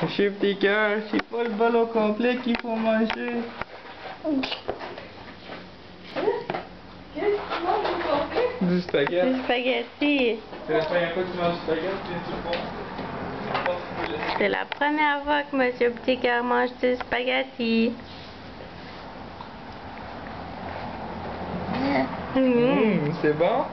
Monsieur petit cœur, c'est pas le bol au complet qu'il faut manger. Qu'est-ce que tu manges au complet? Du spaghetti. Du spaghetti. C'est la première fois que tu manges du spaghetti, c'est tout bon. C'est la première fois que Monsieur Petit Cœur mange du spaghetti. C'est bon?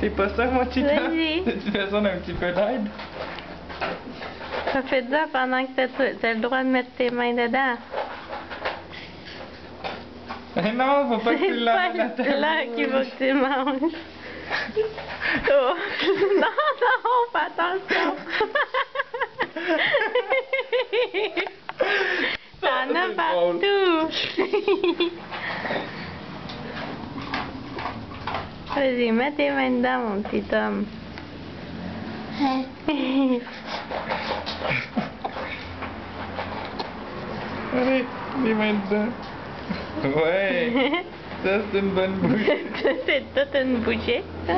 T'es pas sûr, mon petit temps? Vas-y. Tu fais ça d'un petit peu d'aide? Ça fait ça pendant que t'as le droit de mettre tes mains dedans. Mais non, faut pas que tu C'est l'amènes pas à ta là qu'il faut que tu manges. Oh. Non, non, fais attention. T'en as partout. Vas-y, mets tes mains dedans, mon petit homme. Allez, les mains dedans. Ouais, ça c'est une bonne bouche. C'est toute une bouchée, ça.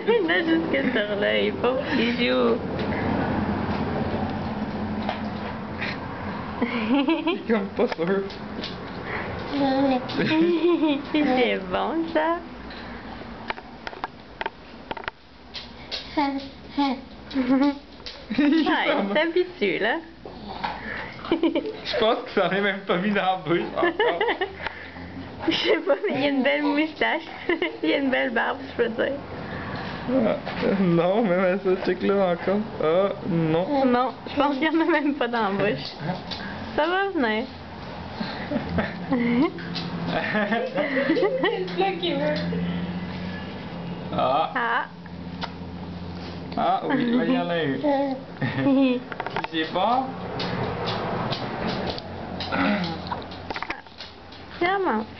Il a jusque sur l'œil, pauvre petit joue. Il est comme pas sûr. C'est bon, ça. Il s'habitue, là. Je pense que ça en est même pas mis dans la bouche encore. Je sais pas, mais il y a une belle moustache. Il y a une belle barbe, je peux dire. Ah, non, même à ça, check là encore. Ah, non. Non, je pense qu'il y en a même pas dans la bouche. Ça va venir. C'est là qu'il veut. Ah, Ah. ah oui, là, il y en a eu. C'est bon? Tiens, mange.